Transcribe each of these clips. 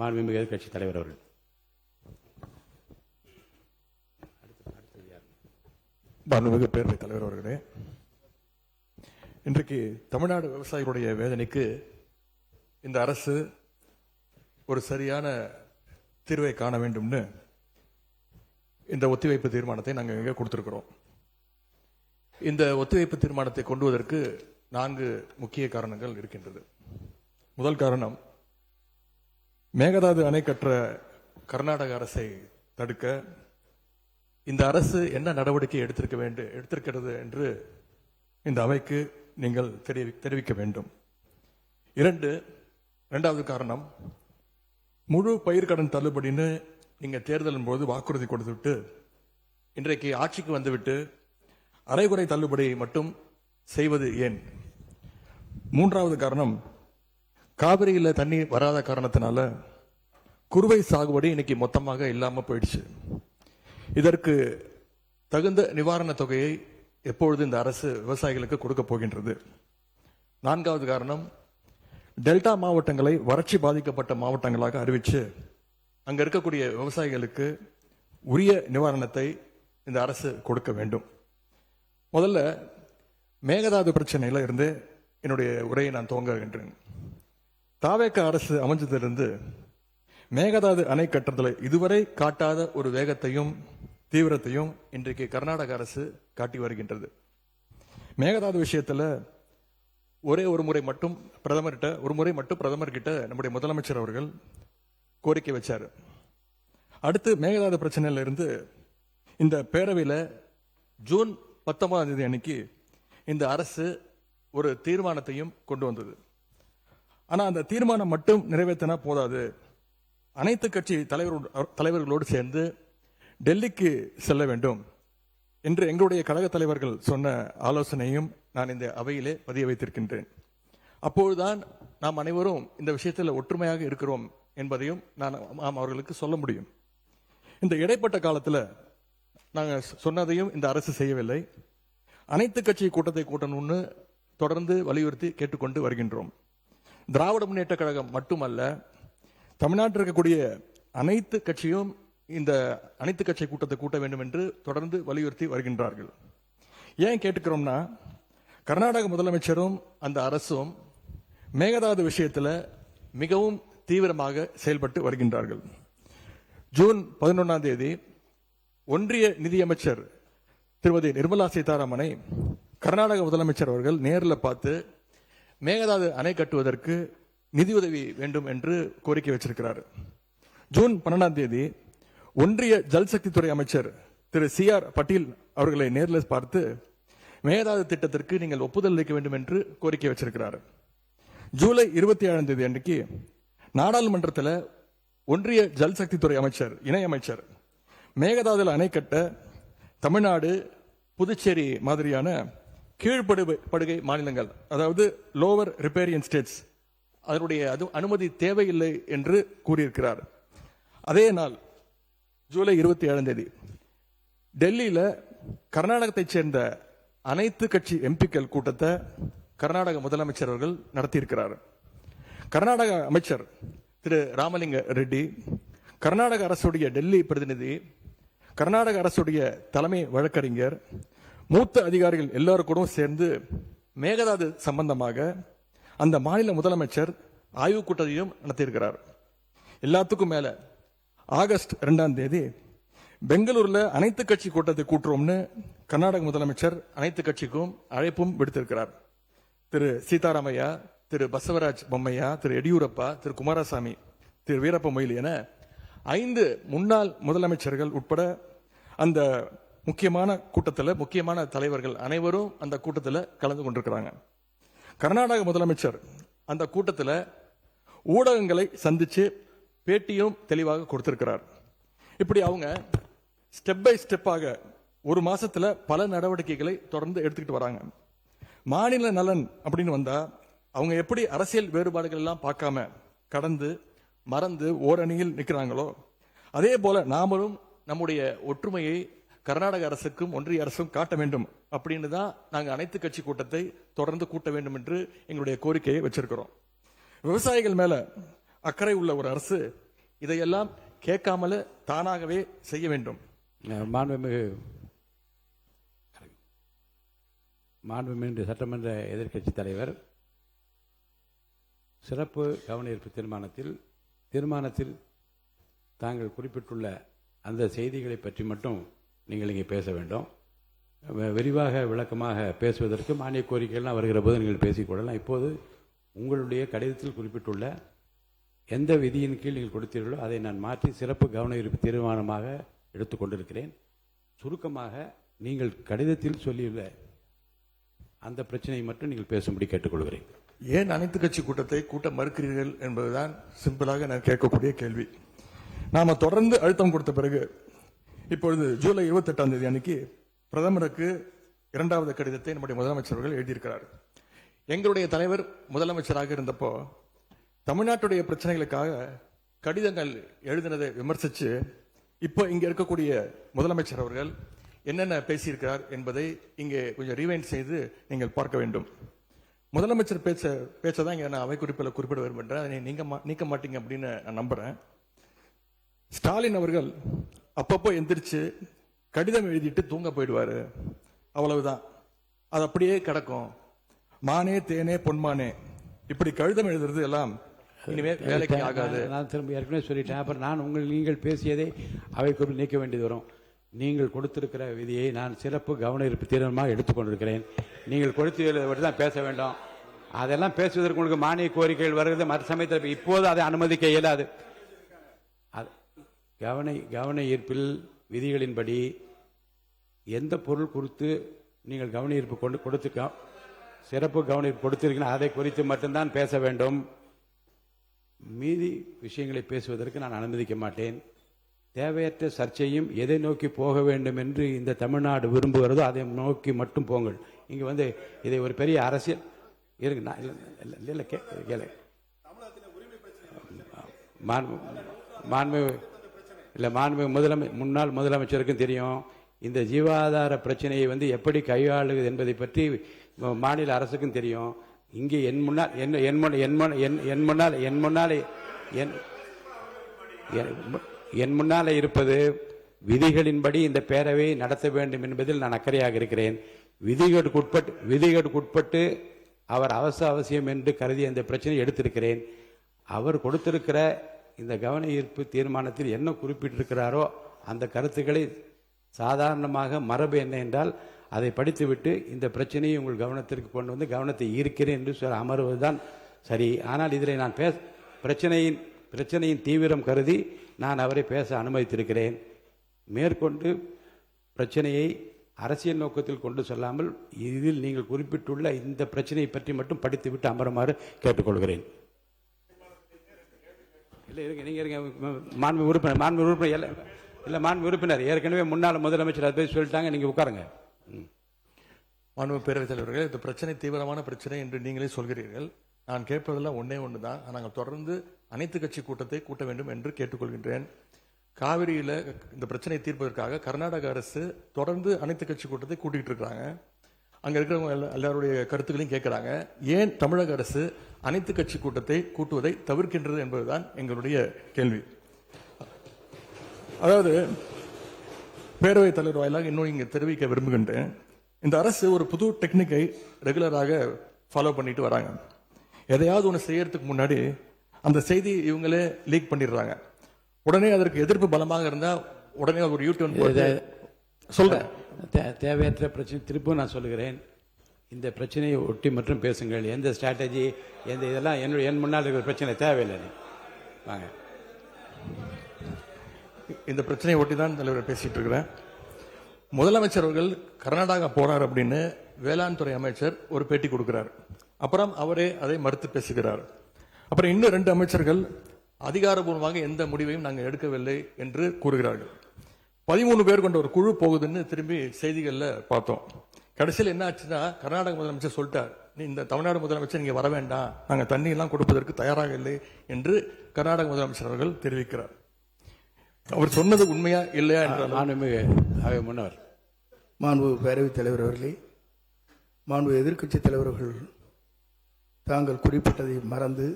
மாண்புமிகு எதிர்க்கட்சி தலைவர் அவர்கள். மாண்புமிகு பேரவைத் தலைவர் அவர்களே, இன்றைக்கு தமிழ்நாடு விவசாயிகளுடைய வேதனைக்கு இந்த அரசு ஒரு சரியான தீர்வை காண வேண்டும்னு இந்த ஒத்திவைப்பு தீர்மானத்தை நாங்கள் இங்கே கொடுத்திருக்கிறோம். இந்த ஒத்திவைப்பு தீர்மானத்தை கொண்டுவதற்கு 4 முக்கிய காரணங்கள் இருக்கின்றது. முதல் காரணம், மேகதாது அணை கற்ற கர்நாடக அரசை தடுக்க இந்த அரசு என்ன நடவடிக்கை எடுத்திருக்கிறது என்று இந்த அவைக்கு நீங்கள் தெரிவிக்க வேண்டும். இரண்டாவது காரணம், முழு பயிர்க்கடன் தள்ளுபடின்னு நீங்க தேர்தலின் போது வாக்குறுதி கொடுத்துவிட்டு இன்றைக்கு ஆட்சிக்கு வந்துவிட்டு அரைகுறை தள்ளுபடி மட்டும் செய்வது ஏன்? மூன்றாவது காரணம், காவிரியில் தண்ணீர் வராத காரணத்தினால குறுவை சாகுபடி இன்னைக்கு மொத்தமாக இல்லாம போயிடுச்சு. இதற்கு தகுந்த நிவாரண தொகையை எப்பொழுது இந்த அரசு விவசாயிகளுக்கு கொடுக்க போகின்றது? நான்காவது காரணம், டெல்டா மாவட்டங்களை வறட்சி பாதிக்கப்பட்ட மாவட்டங்களாக அறிவிச்சு அங்க இருக்கக்கூடிய விவசாயிகளுக்கு உரிய நிவாரணத்தை இந்த அரசு கொடுக்க வேண்டும். முதல்ல மேகதாது பிரச்சனையில இருந்து என்னுடைய உரையை நான் துவங்குகின்றேன். தாவேக அரசு அமைஞ்சதிலிருந்து மேகதாது அணை கட்டுறதுல இதுவரை காட்டாத ஒரு வேகத்தையும் தீவிரத்தையும் இன்றைக்கு கர்நாடக அரசு காட்டி வருகின்றது. மேகதாது விஷயத்துல ஒரு முறை மட்டும் பிரதமர் கிட்ட நம்முடைய முதலமைச்சர் அவர்கள் கோரிக்கை வச்சாரு. அடுத்து மேகதாது பிரச்சனையில இருந்து இந்த பேரவையில் ஜூன் 19 அன்னைக்கு இந்த அரசு ஒரு தீர்மானத்தையும் கொண்டு வந்தது. ஆனா அந்த தீர்மானம் மட்டும் நிறைவேற்றினா போதாது, அனைத்து கட்சி தலைவர்களோடு சேர்ந்து டெல்லிக்கு செல்ல வேண்டும் என்று எங்களுடைய கழக தலைவர்கள் சொன்ன ஆலோசனையும் நான் இந்த அவையிலே பதிய வைத்திருக்கின்றேன். அப்பொழுதுதான் நாம் அனைவரும் இந்த விஷயத்தில் ஒற்றுமையாக இருக்கிறோம் என்பதையும் நாம் அவர்களுக்கு சொல்ல முடியும். இந்த இடைப்பட்ட காலத்தில் நாங்கள் சொன்னதையும் இந்த அரசு செய்யவில்லை. அனைத்து கட்சி கூட்டத்தை கூட்டணும்னு தொடர்ந்து வலியுறுத்தி கேட்டுக்கொண்டு வருகின்றோம். திராவிட முன்னேற்ற கழகம் மட்டுமல்ல, தமிழ்நாட்டில் இருக்கக்கூடிய அனைத்து கட்சியும் இந்த அனைத்து கட்சி கூட்டத்தை கூட்ட வேண்டும் என்று தொடர்ந்து வலியுறுத்தி வருகின்றார்கள். ஏன் கேட்டுக்கிறோம்னா, கர்நாடக முதலமைச்சரும் அந்த அரசும் மேகதாது விஷயத்தில் மிகவும் தீவிரமாக செயல்பட்டு வருகின்றார்கள். ஜூன் 11 ஒன்றிய நிதியமைச்சர் திருமதி நிர்மலா சீதாராமனை கர்நாடக முதலமைச்சர் அவர்கள் நேரில் பார்த்து மேகதாது அணை கட்டுவதற்கு நிதியுதவி வேண்டும் என்று கோரிக்கை வச்சிருக்கிறார். ஜூன் 12 ஒன்றிய ஜல்சக்தித்துறை அமைச்சர் திரு CR பட்டீல் அவர்களை நேரில் பார்த்து மேகதாது திட்டத்திற்கு நீங்கள் ஒப்புதல் அளிக்க வேண்டும் என்று கோரிக்கை வச்சிருக்கிறார். ஜூலை 27 அன்னைக்கு நாடாளுமன்றத்தில் ஒன்றிய ஜல்சக்தித்துறை அமைச்சர் இணையமைச்சர் மேகதாதுல அணை கட்ட தமிழ்நாடு, புதுச்சேரி மாதிரியான கீழ்ப்படுகை மாநிலங்கள், அதாவது லோவர் ரிப்பேரியன் ஸ்டேட்ஸ், அதனுடைய அனுமதி தேவையில்லை என்று கூறியிருக்கிறார். அதே நாள் ஜூலை 27 டெல்லியில கர்நாடகத்தைச் சேர்ந்த அனைத்து கட்சி எம்பிக்கள் கூட்டத்தை கர்நாடக முதலமைச்சர் அவர்கள் நடத்தியிருக்கிறார். கர்நாடக அமைச்சர் திரு ராமலிங்க ரெட்டி, கர்நாடக அரசுடைய டெல்லி பிரதிநிதி, கர்நாடக அரசுடைய தலைமை வழக்கறிஞர், மூத்த அதிகாரிகள் எல்லாரும் கூட சேர்ந்து மேகதாது சம்பந்தமாக அந்த மாநில முதலமைச்சர் ஆய்வுக் கூட்டத்தையும் நடத்தியிருக்கிறார். எல்லாத்துக்கும் மேல ஆகஸ்ட் 2 பெங்களூர்ல அனைத்து கட்சி கூட்டத்தை கூட்டுறோம்னு கர்நாடக முதலமைச்சர் அனைத்து கட்சிக்கும் அழைப்பும் விடுத்திருக்கிறார். திரு சீதாராமையா, திரு பசவராஜ் பொம்மையா, திரு எடியூரப்பா, திரு குமாரசாமி, திரு வீரப்ப மொய்லி என 5 முன்னாள் முதலமைச்சர்கள் உட்பட அந்த முக்கியமான கூட்டத்தில் முக்கியமான தலைவர்கள் அனைவரும் அந்த கூட்டத்தில் கலந்து கொண்டிருக்கிறாங்க. கர்நாடக முதலமைச்சர் அந்த கூட்டத்தில் ஊடகங்களை சந்திச்சு பேட்டியும் தெளிவாக கொடுத்திருக்கிறார். இப்படி அவங்க ஸ்டெப் பை ஸ்டெப்பாக ஒரு மாசத்துல பல நடவடிக்கைகளை தொடர்ந்து எடுத்துக்கிட்டு வராங்க. மாநில நலன் அப்படின்னு வந்தா அவங்க எப்படி அரசியல் வேறுபாடுகள் எல்லாம் பார்க்காம கடந்து மறந்து ஓரணியில் நிற்கிறாங்களோ, அதே போல நாமளும் நம்முடைய ஒற்றுமையை கர்நாடக அரசுக்கும் ஒன்றிய அரசும் காட்ட வேண்டும் அப்படின்னு தான் நாங்கள் அனைத்து கட்சி கூட்டத்தை தொடர்ந்து கூட்ட வேண்டும் என்று எங்களுடைய கோரிக்கையை வச்சிருக்கிறோம். விவசாயிகள் மேல அக்கறை உள்ள ஒரு அரசு இதையெல்லாம் கேட்காமல தானாகவே செய்ய வேண்டும். மாண்புமிகு சட்டமன்ற எதிர்க்கட்சி தலைவர், சிறப்பு கவன ஈர்ப்பு தீர்மானத்தில் தாங்கள் குறிப்பிட்டுள்ள அந்த செய்திகளை பற்றி மட்டும் நீங்கள் இங்கே பேச வேண்டும். விரிவாக விளக்கமாக பேசுவதற்கு மானிய கோரிக்கைகள்லாம் வருகிற போது நீங்கள் பேசிக்கொள்ளலாம். இப்போது உங்களுடைய கடிதத்தில் குறிப்பிட்டுள்ள எந்த விதியின் கீழ் நீங்கள் கொடுத்தீர்களோ அதை நான் மாற்றி சிறப்பு கவன ஈர்ப்பு தீர்மானமாக எடுத்துக்கொண்டிருக்கிறேன். சுருக்கமாக நீங்கள் கடிதத்தில் சொல்லியுள்ள அந்த பிரச்சனையை மட்டும் நீங்கள் பேசும்படி கேட்டுக்கொள்கிறேன். ஏன் அனைத்து கட்சி கூட்டத்தை கூட்ட மறுக்கிறீர்கள் என்பதுதான் சிம்பிளாக நான் கேட்கக்கூடிய கேள்வி. நாம தொடர்ந்து அழுத்தம் கொடுத்த பிறகு இப்பொழுது ஜூலை 28 அன்னைக்கு பிரதமருக்கு 2வது கடிதத்தை நம்முடைய முதலமைச்சர்கள் எழுதியிருக்கிறார். எங்களுடைய தலைவர் முதலமைச்சராக இருந்தப்போ தமிழ்நாட்டுடைய பிரச்சனைகளுக்காக கடிதங்கள் எழுதினதை விமர்சித்து இப்போ இங்க இருக்கக்கூடிய முதலமைச்சர் அவர்கள் என்னென்ன பேசியிருக்கிறார் என்பதை இங்கே கொஞ்சம் ரீவைண்ட் செய்து நீங்கள் பார்க்க வேண்டும். முதலமைச்சர் பேச்சதான் இங்க நான் அவை குறிப்பில் குறிப்பிட விரும்புகிறேன். அதை நீக்க மாட்டீங்க அப்படின்னு நான் நம்புறேன். ஸ்டாலின் அவர்கள் அப்பப்போ எந்திரிச்சு கடிதம் எழுதிட்டு தூங்க போயிடுவாரு, அவ்வளவுதான். அது அப்படியே கிடக்கும். மானே தேனே பொன்மானே இப்படி கடிதம் எழுதுறது எல்லாம் இனிமே வேலைக்கு ஆகாது. நான் திரும்ப ஏற்கனவே சொல்லிட்டேன். அப்புறம் நீங்கள் பேசியதை அவை குறிப்பில் நீக்க வேண்டியது வரும். நீங்கள் கொடுத்திருக்கிற விதியை நான் சிறப்பு கவன ஈர்ப்பு தீர்மானமாக எடுத்துக்கொண்டிருக்கிறேன். நீங்கள் கொடுத்து தான் பேச வேண்டும். அதெல்லாம் பேசுவதற்கு உங்களுக்கு மானிய கோரிக்கைகள் வருகிறது. மற்ற சமயத்தில் இப்போது அதை அனுமதிக்க இயலாது. கவன ஈர்ப்பில் விதிகளின்படி எந்த பொருள் குறித்து நீங்கள் கவன ஈர்ப்பு கொடுத்து சிறப்பு கவன ஈர்ப்பு கொடுத்திருக்கீங்க அதை குறித்து மட்டும்தான் பேச வேண்டும். மீதி விஷயங்களை பேசுவதற்கு நான் அனுமதிக்க மாட்டேன். தேவையற்ற சர்ச்சையும் எதை நோக்கி போக வேண்டும் என்று இந்த தமிழ்நாடு விரும்புகிறதோ அதை நோக்கி மட்டும் போங்கள். இங்கே இதை ஒரு பெரிய அரசியல் முன்னாள் முதலமைச்சருக்கும் தெரியும். இந்த ஜீவாதார பிரச்சனையை எப்படி கையாளுவது என்பதை பற்றி மாநில அரசுக்கும் தெரியும். இங்கே என் முன்னால் இருப்பது விதிகளின்படி இந்த பேரவையை நடத்த வேண்டும் என்பதில் நான் அக்கறையாக இருக்கிறேன். விதிகளுக்குட்பட்டு அவர் அவசியம் என்று கருதி அந்த பிரச்சனையை எடுத்திருக்கிறேன். அவர் கொடுத்திருக்கிற இந்த கவன ஈர்ப்பு தீர்மானத்தில் என்ன குறிப்பிட்டிருக்கிறாரோ அந்த கருத்துக்களை சாதாரணமாக மரபு என்ன என்றால் அதை படித்துவிட்டு இந்த பிரச்சனையை உங்கள் கவனத்திற்கு கொண்டு வந்து கவனத்தை ஈர்க்கிறேன் என்று சொல்ல அமர்வதுதான் சரி. ஆனால் இதில் நான் பிரச்சனையின் தீவிரம் கருதி நான் அவரை பேச அனுமதித்திருக்கிறேன். மேற்கொண்டு பிரச்சனையை அரசியல் நோக்கத்தில் கொண்டு செல்லாமல் இதில் நீங்கள் குறிப்பிட்டுள்ள இந்த பிரச்சனையை பற்றி மட்டும் படித்துவிட்டு அமருமாறு கேட்டுக்கொள்கிறேன். மாண்பு உறுப்பினர் ஏற்கனவே முன்னாள் முதலமைச்சர் அதை சொல்லிட்டாங்க. நீங்க உட்காருங்க. மாண்பு பேரவைத் தலைவர்கள், இந்த பிரச்சனை தீவிரமான பிரச்சனை என்று நீங்களே சொல்கிறீர்கள். நான் கேட்பதெல்லாம் ஒன்று தான். நாங்கள் தொடர்ந்து அனைத்து கட்சி கூட்டத்தை கூட்ட வேண்டும் என்று கேட்டுக்கொள்கின்றேன். காவிரியில இந்த பிரச்சனை தீர்ப்பதற்காக கர்நாடக அரசு தொடர்ந்து அனைத்து கட்சி கூட்டத்தை கூட்டிட்டு இருக்காங்க. அங்க இருக்கிறவங்க எல்லாருடைய கருத்துக்களையும் கேட்கிறாங்க. ஏன் தமிழக அரசு அனைத்து கட்சி கூட்டத்தை கூட்டுவதை தவிர்க்கின்றது என்பதுதான் எங்களுடைய கேள்வி. அதாவது பேரவைத் தலைவர் வாயிலாக இன்னும் இங்க தெரிவிக்க விரும்புகின்றேன். இந்த அரசு ஒரு புது டெக்னிக்கை ரெகுலராக ஃபாலோ பண்ணிட்டு வராங்க. எதையாவது ஒன்று செய்யறதுக்கு முன்னாடி அந்த செய்தி இவங்களே லீக் பண்ணிடுறாங்க. உடனே அதற்கு எதிர்ப்பு பலமாக இருந்தா உடனே ஒரு யூடியூன் சொல்றேன். தேவையற்ற பிரச்சனை திருப்பும் நான் சொல்லுகிறேன். இந்த பிரச்சனையை ஒட்டி மட்டும் பேசுங்கள். எந்த ஸ்ட்ராட்டஜி இதெல்லாம் என் முன்னால் இருக்கிற பிரச்சனை தேவையில்லை. வாங்க. இந்த பிரச்சனையை ஒட்டி தான் தலைவர் பேசிட்டு இருக்கிறேன். முதலமைச்சர் அவர்கள் கர்நாடகா போறார் அப்படின்னு வேளாண் துறை அமைச்சர் ஒரு பேட்டி கொடுக்கிறார். அப்புறம் அவரே அதை மறுத்து பேசுகிறார். அப்புறம் இன்னும் 2 அமைச்சர்கள் அதிகாரபூர்வமாக எந்த முடிவையும் நாங்கள் எடுக்கவில்லை என்று கூறுகிறார்கள். 13 பேர் கொண்ட ஒரு குழு போகுதுன்னு திரும்பி செய்திகள்ல பார்த்தோம். கடைசியில் என்ன ஆச்சுன்னா கர்நாடக முதலமைச்சர் சொல்லிட்டார், நீ இந்த தமிழ்நாடு முதலமைச்சர் நீங்க வர வேண்டாம், நாங்கள் தண்ணி எல்லாம் கொடுப்பதற்கு தயாராக இல்லை என்று கர்நாடக முதலமைச்சர் அவர்கள் தெரிவிக்கிறார். அவர் சொன்னது உண்மையா இல்லையா என்றால் முன்னவர் மாண்பு பேரவைத் தலைவர் அவர்களே, மாண்பு எதிர்க்கட்சி தலைவர்கள் தாங்கள் குறிப்பிட்டதை மறந்து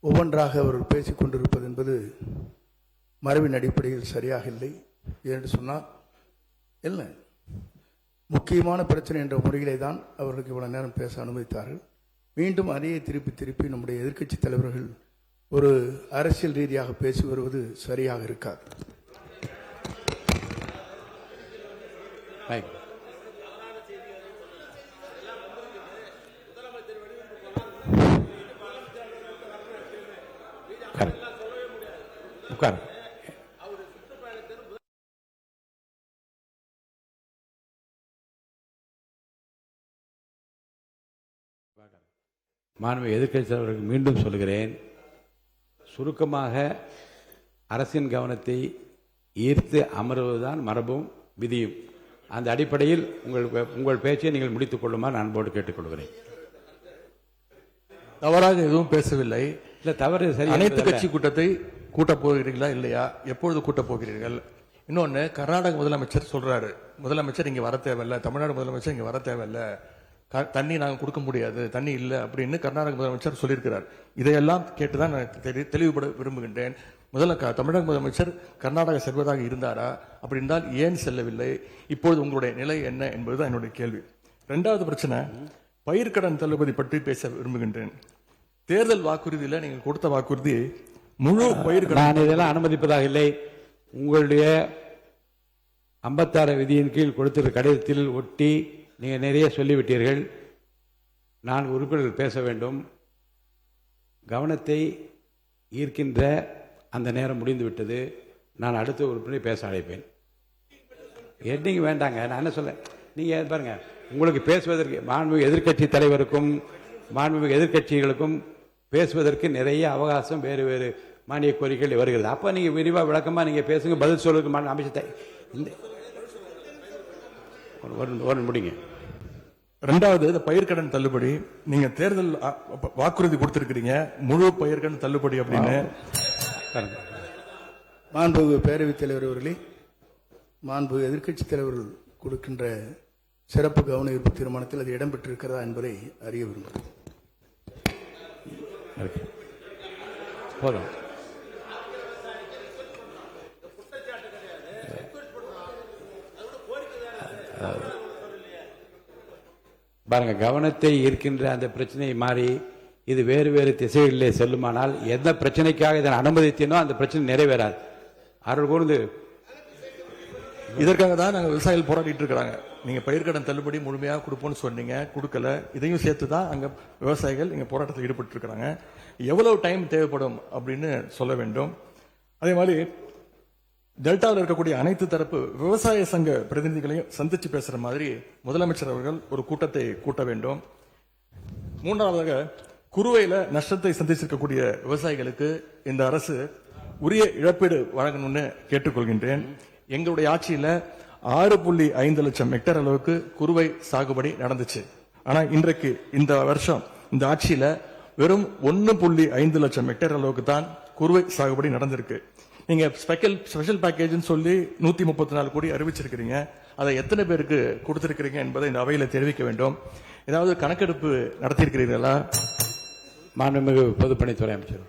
ஒவ்வொன்றாக அவர்கள் பேசிக் கொண்டிருப்பது என்பது மரபின் அடிப்படையில் சரியாக இல்லை. என்று சொன்னால் இல்லை, முக்கியமான பிரச்சனை என்ற முறையிலே தான் அவர்களுக்கு இவ்வளவு நேரம் பேச அனுமதித்தார்கள். மீண்டும் அதையே திருப்பி திருப்பி நம்முடைய எதிர்க்கட்சி தலைவர்கள் ஒரு அரசியல் ரீதியாக பேசி வருவது சரியாக இருக்காது. உட்கார். மாண்புமிகு எதிர்க்கட்சி தலைவர்களுக்கு மீண்டும் சொல்கிறேன், சுருக்கமாக அரசின் கவனத்தை ஈர்த்து அமர்வதுதான் மரபும் விதியும். அந்த அடிப்படையில் உங்கள் பேச்சை நீங்கள் முடித்துக் கொள்ளுமாறு அன்போடு கேட்டுக்கொள்கிறேன். தவறாக எதுவும் பேசவில்லை. இல்ல, தவறு சரி. அனைத்து கட்சி கூட்டத்தை கூட்டப் போகிறீர்களா இல்லையா? எப்பொழுது கூட்டப் போகிறீர்கள்? இன்னொன்னு, கர்நாடக முதலமைச்சர் சொல்றாரு, முதலமைச்சர் இங்க வர தேவையில்லை, தமிழ்நாடு முதலமைச்சர் இங்க வர தேவையில்லை, தண்ணி நாங்கள் கொடுக்க முடியாது, தண்ணி இல்லை அப்படின்னு கர்நாடக முதலமைச்சர் சொல்லியிருக்கிறார். இதையெல்லாம் கேட்டுதான் நான் தெளிவுபட விரும்புகின்றேன். முதல்ல தமிழக முதலமைச்சர் கர்நாடகா செல்வதாக இருந்தாரா? அப்படி இருந்தால் ஏன் செல்லவில்லை? இப்பொழுது உங்களுடைய நிலை என்ன என்பதுதான் என்னுடைய கேள்வி. இரண்டாவது பிரச்சனை, பயிர்க்கடன் தள்ளுபடி பற்றி பேச விரும்புகின்றேன். தேர்தல் வாக்குறுதியில் நீங்கள் கொடுத்த வாக்குறுதி முழு பயிர்க்கடன். நான் இதெல்லாம் அனுமதிப்பதாக இல்லை. உங்களுடைய 56 விதியின் கீழ் கொடுத்திருக்கிற கடிதத்தில் ஒட்டி நீங்கள் நிறைய சொல்லிவிட்டீர்கள். நான் உறுப்பினர்கள் பேச வேண்டும். கவனத்தை ஈர்க்கின்ற அந்த நேரம் முடிந்து விட்டது. நான் அடுத்த உறுப்பினரை பேச அழைப்பேன். எட்டிங்க வேண்டாங்க. நான் என்ன சொல்ல, நீங்க பாருங்க, உங்களுக்கு பேசுவதற்கு மாண்புமிகு எதிர்க்கட்சி தலைவருக்கும் மாண்புமிகு எதிர்க்கட்சிகளுக்கும் பேசுவதற்கு நிறைய அவகாசம் வேறு வேறு மானிய கோரிக்கைகள் வருகிறது. அப்ப நீங்க விரிவா விளக்கமா நீங்க பேசுங்க, பதில் சொல்லுக்கு அமைச்சர் முடிங்க. ரெண்டாவது, இந்த பயிர்க்கடன் தள்ளுபடி நீங்க தேர்தல் வாக்குறுதி கொடுத்திருக்கிறீங்க, முழு பயிர்க்கடன் தள்ளுபடி அப்படின்னு. மாண்புமிகு பேரவைத் தலைவர் அவர்களே, மாண்புமிகு எதிர்க்கட்சி தலைவர்கள் கொடுக்கின்ற சிறப்பு கவன ஈர்ப்பு தீர்மானத்தில் அது இடம்பெற்றிருக்கிறதா என்பதை அறிய விரும்புகிறேன். போதும். பாருங்க, கவனத்தை ஈர்க்கின்ற அந்த பிரச்சனையை மாறி இது வேறு வேறு திசைகளிலே செல்லுமானால் எந்த பிரச்சனைக்காக இதை அனுமதித்தேனோ அந்த பிரச்சனை நிறைவேறாது. அருள் கூர்ந்து இதற்காக தான் நாங்கள் விவசாயிகள் போராடிட்டு இருக்கிறாங்க. நீங்க பயிர்க்கடன் தள்ளுபடி முழுமையாக கொடுப்போம்னு சொன்னீங்க, கொடுக்கல. இதையும் சேர்த்து தான் அங்க விவசாயிகள் இங்க போராட்டத்தில் ஈடுபட்டு இருக்கிறாங்க. எவ்வளவு டைம் தேவைப்படும் அப்படின்னு சொல்ல வேண்டும். அதே மாதிரி டெல்டாவில் இருக்கக்கூடிய அனைத்து தரப்பு விவசாய சங்க பிரதிநிதிகளையும் சந்திச்சு பேசுற மாதிரி முதலமைச்சர் அவர்கள் ஒரு கூட்டத்தை கூட்ட வேண்டும். மூன்றாவதாக, குறுவையில நஷ்டத்தை சந்திச்சிருக்கக்கூடிய விவசாயிகளுக்கு இந்த அரசு உரிய இழப்பீடு வழங்கணும்னு கேட்டுக்கொள்கின்றேன். எங்களுடைய ஆட்சியில 6.5 லட்சம் ஹெக்டேர் அளவுக்கு குறுவை சாகுபடி நடந்துச்சு. ஆனா இன்றைக்கு இந்த வருஷம் இந்த ஆட்சியில வெறும் 1.5 லட்சம் ஹெக்டேர் அளவுக்கு தான் குறுவை சாகுபடி நடந்திருக்கு. நீங்க ஸ்பெஷல் பேக்கேஜ் சொல்லி 134 கோடி அறிவிச்சிருக்கிறீங்க. அதை எத்தனை பேருக்கு கொடுத்திருக்கிறீங்க என்பதை இந்த அவையில தெரிவிக்க வேண்டும். ஏதாவது கணக்கெடுப்பு நடத்தியிருக்கிறீர்களா? மாண்புமிகு பொதுப்பணித்துறை அமைச்சர்.